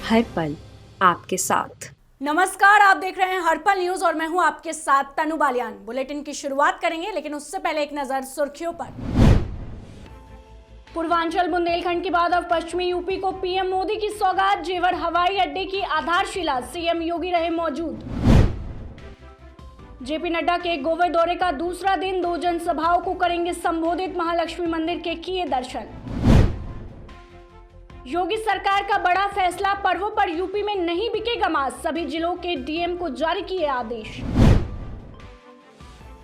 हर पल आपके साथ। नमस्कार, आप देख रहे हैं हर्पल न्यूज और मैं हूं आपके साथ तनु बालियान। बुलेटिन की शुरुआत करेंगे, लेकिन उससे पहले एक नजर सुर्खियों पर। पूर्वांचल बुंदेलखंड के बाद अब पश्चिमी यूपी को पीएम मोदी की सौगात। जेवर हवाई अड्डे की आधारशिला सीएम योगी रहे मौजूद। जेपी नड्डा के गोवा दौरे का दूसरा दिन, 2 जनसभाओं को करेंगे संबोधित। महालक्ष्मी मंदिर के किए दर्शन। योगी सरकार का बड़ा फैसला, पर्वों पर यूपी में नहीं बिकेगा मांस। सभी जिलों के डीएम को जारी किए आदेश।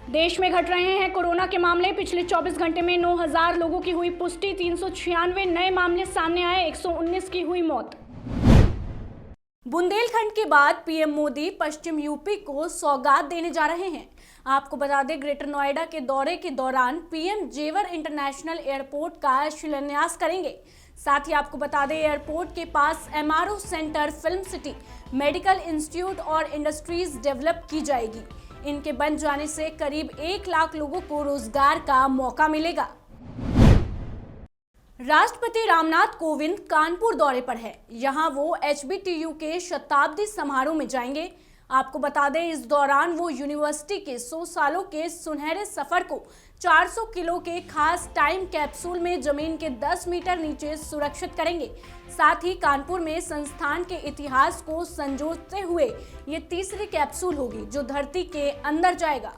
देश में घट रहे हैं कोरोना के मामले। पिछले 24 घंटे में 9,000 लोगों की हुई पुष्टि। 396 नए मामले सामने आए, 119 की हुई मौत। बुंदेलखंड के बाद पीएम मोदी पश्चिम यूपी को सौगात देने जा रहे हैं। आपको बता दें, ग्रेटर नोएडा के दौरे के दौरान पीएम जेवर इंटरनेशनल एयरपोर्ट का शिलान्यास करेंगे। साथ ही आपको बता दें, एयरपोर्ट के पास MRO center, film city, medical institute और इंडस्ट्रीज डेवलप की जाएगी। इनके बन जाने से करीब 1 लाख लोगों को रोजगार का मौका मिलेगा। राष्ट्रपति रामनाथ कोविंद कानपुर दौरे पर है। यहां वो एचबीटीयू के शताब्दी समारोह में जाएंगे। आपको बता दें, इस दौरान वो यूनिवर्सिटी के 100 सालों के सुनहरे सफर को 400 किलो के खास टाइम कैप्सूल में जमीन के 10 मीटर नीचे सुरक्षित करेंगे। साथ ही कानपुर में संस्थान के इतिहास को संजोते हुए ये तीसरी कैप्सूल होगी जो धरती के अंदर जाएगा।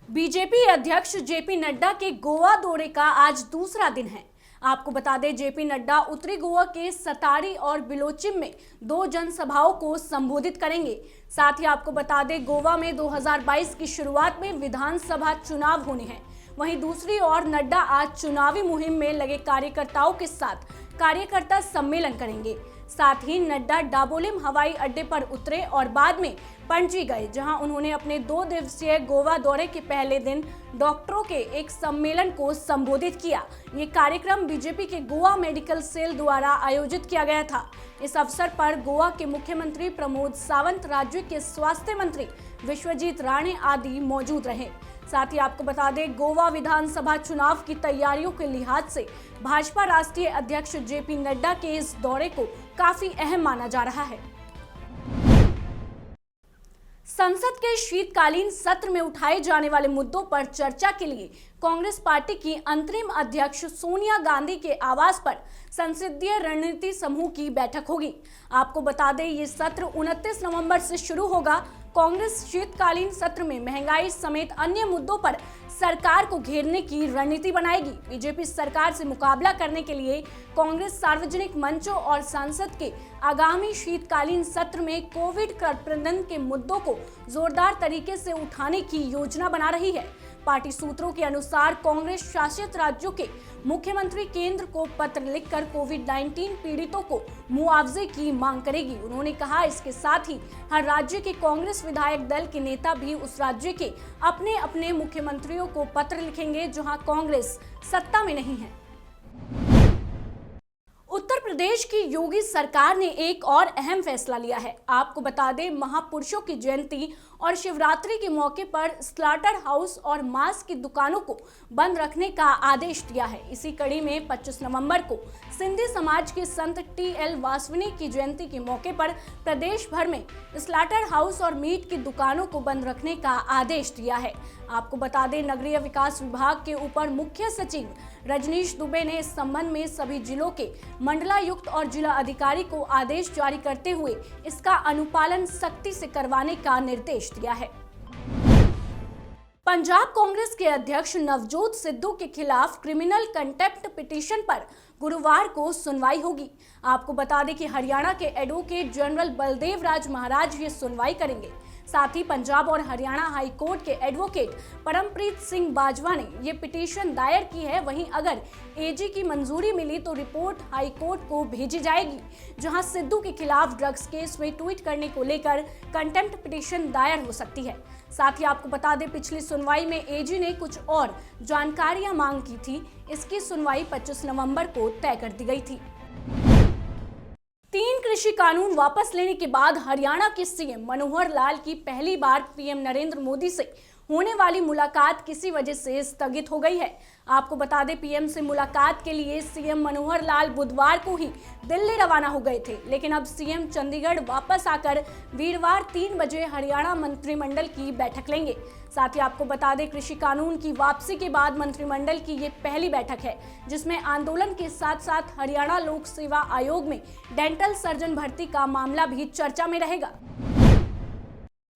बीजेपी अध्यक्ष जेपी नड्डा के गोवा दौरे का आज दूसरा दिन है। आपको बता दें, जेपी नड्डा उत्तरी गोवा के सतारी और बिलोचिम में 2 जनसभाओं को संबोधित करेंगे। साथ ही आपको बता दें, गोवा में 2022 की शुरुआत में विधानसभा चुनाव होने हैं। वहीं दूसरी ओर नड्डा आज चुनावी मुहिम में लगे कार्यकर्ताओं के साथ कार्यकर्ता सम्मेलन करेंगे। साथ ही नड्डा डाबोलिम हवाई अड्डे पर उतरे और बाद में पणजी गए, जहां उन्होंने अपने 2 दिवसीय गोवा दौरे के पहले दिन डॉक्टरों के एक सम्मेलन को संबोधित किया। ये कार्यक्रम बीजेपी के गोवा मेडिकल सेल द्वारा आयोजित किया गया था। इस अवसर पर गोवा के मुख्यमंत्री प्रमोद सावंत, राज्य के स्वास्थ्य मंत्री विश्वजीत राणे आदि मौजूद रहे। साथ ही आपको बता दें, गोवा विधानसभा चुनाव की तैयारियों के लिहाज से भाजपा राष्ट्रीय अध्यक्ष जेपी नड्डा के इस दौरे को काफी अहम माना जा रहा है। संसद के शीतकालीन सत्र में उठाए जाने वाले मुद्दों पर चर्चा के लिए कांग्रेस पार्टी की अंतरिम अध्यक्ष सोनिया गांधी के आवास पर संसदीय रणनीति समूह की बैठक होगी। आपको बता दें, ये सत्र 29 नवंबर से शुरू होगा। कांग्रेस शीतकालीन सत्र में महंगाई समेत अन्य मुद्दों पर सरकार को घेरने की रणनीति बनाएगी। बीजेपी सरकार से मुकाबला करने के लिए कांग्रेस सार्वजनिक मंचों और संसद के आगामी शीतकालीन सत्र में कोविड प्रबंधन के मुद्दों को जोरदार तरीके से उठाने की योजना बना रही है। पार्टी सूत्रों के अनुसार कांग्रेस शासित राज्यों के मुख्यमंत्री केंद्र को पत्र लिखकर कोविड-19 पीड़ितों को मुआवजे की मांग करेगी। उन्होंने कहा, इसके साथ ही हर राज्य के कांग्रेस विधायक दल के नेता भी उस राज्य के अपने अपने मुख्यमंत्रियों को पत्र लिखेंगे जहां कांग्रेस सत्ता में नहीं है। उत्तर प्रदेश की योगी सरकार ने एक और अहम फैसला लिया है। आपको बता दें, महापुरुषों की जयंती और शिवरात्रि के मौके पर स्लाटर हाउस और मांस की दुकानों को बंद रखने का आदेश दिया है। इसी कड़ी में 25 नवंबर को सिंधी समाज के संत टीएल वासवानी की जयंती के मौके पर प्रदेश भर में स्लाटर हाउस और मीट की दुकानों को बंद रखने का आदेश दिया है। आपको बता दें, नगरीय विकास विभाग के ऊपर मुख्य सचिव रजनीश दुबे ने इस संबंध में सभी जिलों के मंडलायुक्त और जिला अधिकारी को आदेश जारी करते हुए इसका अनुपालन सख्ती से करवाने का निर्देश दिया है। पंजाब कांग्रेस के अध्यक्ष नवजोत सिद्धू के खिलाफ क्रिमिनल कंटेम्प्ट पिटीशन पर गुरुवार को सुनवाई होगी। आपको बता दें कि हरियाणा के एडवोकेट जनरल बलदेव राज महाराज ये सुनवाई करेंगे। साथ ही पंजाब और हरियाणा हाई कोर्ट के एडवोकेट परमप्रीत सिंह बाजवा ने ये पिटीशन दायर की है। वहीं अगर एजी की मंजूरी मिली तो रिपोर्ट हाई कोर्ट को भेजी जाएगी, जहां सिद्धू के खिलाफ ड्रग्स केस में ट्वीट करने को लेकर कंटेम्प्ट पिटीशन दायर हो सकती है। साथ ही आपको बता दें, पिछली सुनवाई में एजी ने कुछ और जानकारियां मांग की थी। इसकी सुनवाई 25 नवंबर को तय कर दी गई थी। 3 कृषि कानून वापस लेने के बाद हरियाणा के सीएम मनोहर लाल की पहली बार पीएम नरेंद्र मोदी से होने वाली मुलाकात किसी वजह से स्थगित हो गई है। आपको बता दें, पीएम से मुलाकात के लिए सीएम मनोहर लाल बुधवार को ही दिल्ली रवाना हो गए थे, लेकिन अब सीएम चंडीगढ़ वापस आकर वीरवार 3 बजे हरियाणा मंत्रिमंडल की बैठक लेंगे। साथ ही आपको बता दें, कृषि कानून की वापसी के बाद मंत्रिमंडल की ये पहली बैठक है जिसमें आंदोलन के साथ साथ हरियाणा लोक सेवा आयोग में डेंटल सर्जन भर्ती का मामला भी चर्चा में रहेगा।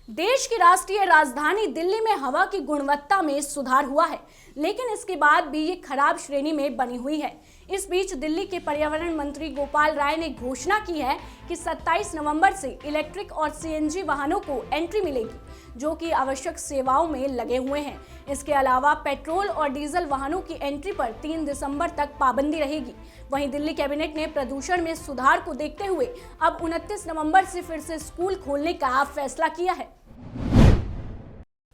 देश की राष्ट्रीय राजधानी दिल्ली में हवा की गुणवत्ता में सुधार हुआ है, लेकिन इसके बाद भी ये खराब श्रेणी में बनी हुई है। इस बीच दिल्ली के पर्यावरण मंत्री गोपाल राय ने घोषणा की है कि 27 नवंबर से इलेक्ट्रिक और सीएनजी वाहनों को एंट्री मिलेगी, जो कि आवश्यक सेवाओं में लगे हुए हैं। इसके अलावा पेट्रोल और डीजल वाहनों की एंट्री पर 3 दिसंबर तक पाबंदी रहेगी। वहीं दिल्ली कैबिनेट ने प्रदूषण में सुधार को देखते हुए अब 29 नवंबर से फिर से स्कूल खोलने का फैसला किया है।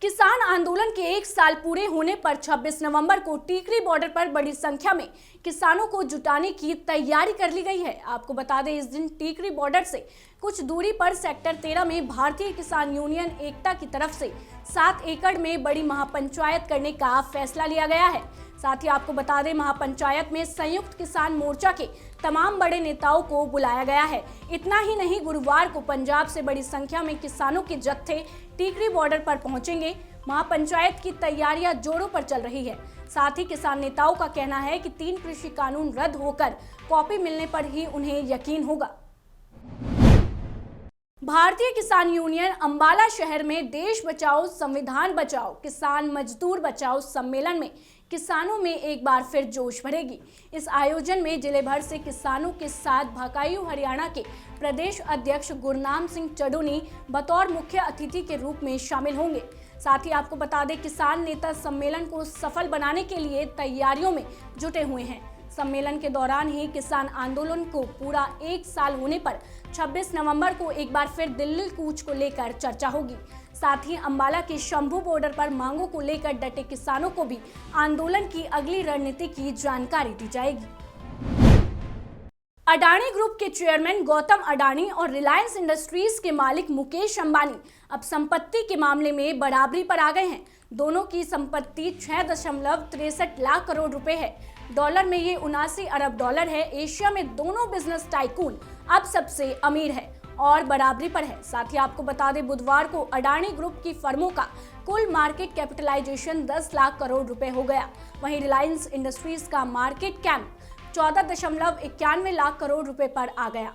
किसान आंदोलन के 1 साल पूरे होने पर 26 नवंबर को टीकरी बॉर्डर पर बड़ी संख्या में किसानों को जुटाने की तैयारी कर ली गई है। आपको बता दें, इस दिन टीकरी बॉर्डर से कुछ दूरी पर सेक्टर 13 में भारतीय किसान यूनियन एकता की तरफ से 7 एकड़ में बड़ी महापंचायत करने का फैसला लिया गया है। साथ ही आपको बता दें, महापंचायत में संयुक्त किसान मोर्चा के तमाम बड़े नेताओं को बुलाया गया है। इतना ही नहीं, गुरुवार को पंजाब से बड़ी संख्या में किसानों के जत्थे टीकरी बॉर्डर पर पहुंचेंगे। महापंचायत की तैयारियां जोरों पर चल रही है। साथ ही किसान नेताओं का कहना है कि 3 कृषि कानून रद्द होकर कॉपी मिलने पर ही उन्हें यकीन होगा। भारतीय किसान यूनियन अंबाला शहर में देश बचाओ संविधान बचाओ किसान मजदूर बचाओ सम्मेलन में किसानों में एक बार फिर जोश भरेगी। इस आयोजन में जिले भर से किसानों के साथ भकायू हरियाणा के प्रदेश अध्यक्ष गुरनाम सिंह चडूनी बतौर मुख्य अतिथि के रूप में शामिल होंगे। साथ ही आपको बता दें, किसान नेता सम्मेलन को सफल बनाने के लिए तैयारियों में जुटे हुए हैं। सम्मेलन के दौरान ही किसान आंदोलन को पूरा 1 साल होने पर 26 नवंबर को एक बार फिर दिल्ली कूच को लेकर चर्चा होगी। साथ ही अंबाला के शंभू बॉर्डर पर मांगों को लेकर डटे किसानों को भी आंदोलन की अगली रणनीति की जानकारी दी जाएगी। अडानी ग्रुप के चेयरमैन गौतम अडानी और रिलायंस इंडस्ट्रीज के मालिक मुकेश अंबानी अब संपत्ति के मामले में बराबरी पर आ गए हैं। दोनों की संपत्ति 6.63 लाख करोड़ रुपए है। डॉलर में ये 79 अरब डॉलर है। एशिया में दोनों बिजनेस टाइकून अब सबसे अमीर है और बराबरी पर है। साथ ही आपको बता दें, बुधवार को अडानी ग्रुप की फर्मों का कुल मार्केट कैपिटलाइजेशन 10 लाख करोड़ रुपए हो गया। वहीं रिलायंस इंडस्ट्रीज का मार्केट कैप 14.91 लाख करोड़ रुपए पर आ गया।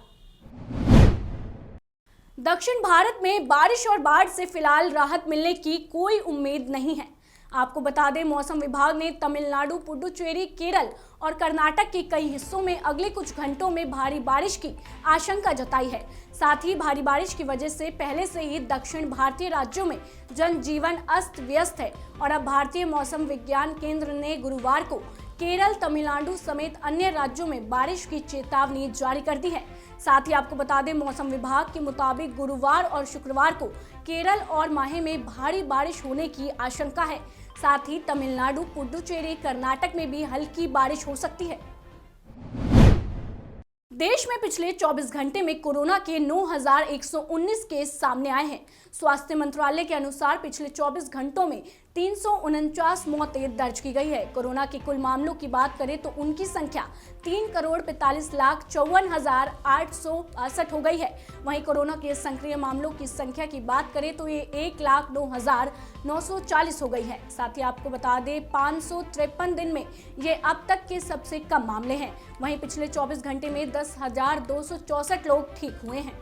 दक्षिण भारत में बारिश और बाढ़ से फिलहाल राहत मिलने की कोई उम्मीद नहीं है। आपको बता दें, मौसम विभाग ने तमिलनाडु, पुडुचेरी, केरल और कर्नाटक के कई हिस्सों में अगले कुछ घंटों में भारी बारिश की आशंका जताई है। साथ ही भारी बारिश की वजह से पहले से ही दक्षिण भारतीय राज्यों में जनजीवन अस्त व्यस्त है और अब भारतीय मौसम विज्ञान केंद्र ने गुरुवार को केरल, तमिलनाडु समेत अन्य राज्यों में बारिश की चेतावनी जारी कर दी है। साथ ही आपको बता दें, मौसम विभाग के मुताबिक गुरुवार और शुक्रवार को केरल और माहे में भारी बारिश होने की आशंका है। साथ ही तमिलनाडु, पुडुचेरी, कर्नाटक में भी हल्की बारिश हो सकती है। देश में पिछले 24 घंटे में कोरोना के 9,119 केस सामने आए हैं। स्वास्थ्य मंत्रालय के अनुसार पिछले 24 घंटों में 349 मौतें दर्ज की गई है। कोरोना के कुल मामलों की बात करें तो उनकी संख्या 3,45,54,862 हो गई है। वहीं कोरोना के सक्रिय मामलों की संख्या की बात करें तो ये 1,09,940 हो गई है। साथ ही आपको बता दें, 553 दिन में ये अब तक के सबसे कम मामले हैं। वहीं पिछले 24 घंटे में 10,264 लोग ठीक हुए हैं।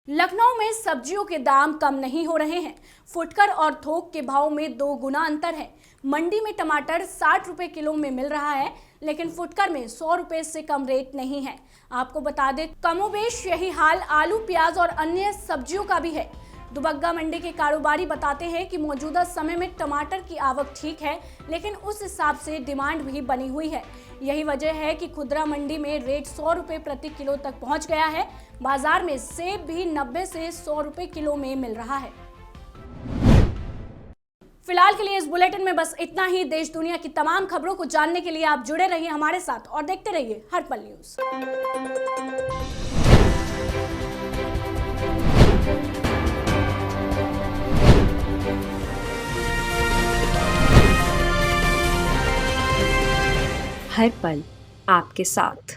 लखनऊ में सब्जियों के दाम कम नहीं हो रहे हैं। फुटकर और थोक के भाव में 2 गुना अंतर है। मंडी में टमाटर 60 रुपए किलो में मिल रहा है, लेकिन फुटकर में 100 रुपए से कम रेट नहीं है। आपको बता दें, कमोबेश यही हाल आलू, प्याज और अन्य सब्जियों का भी है। दुबग्गा मंडी के कारोबारी बताते हैं कि मौजूदा समय में टमाटर की आवक ठीक है, लेकिन उस हिसाब से डिमांड भी बनी हुई है। यही वजह है कि खुदरा मंडी में रेट 100 रुपए प्रति किलो तक पहुंच गया है। बाजार में सेब भी 90 से 100 रुपए किलो में मिल रहा है। फिलहाल के लिए इस बुलेटिन में बस इतना ही। देश दुनिया की तमाम खबरों को जानने के लिए आप जुड़े रहिए हमारे साथ और देखते रहिए हरपल न्यूज। हर पल आपके साथ।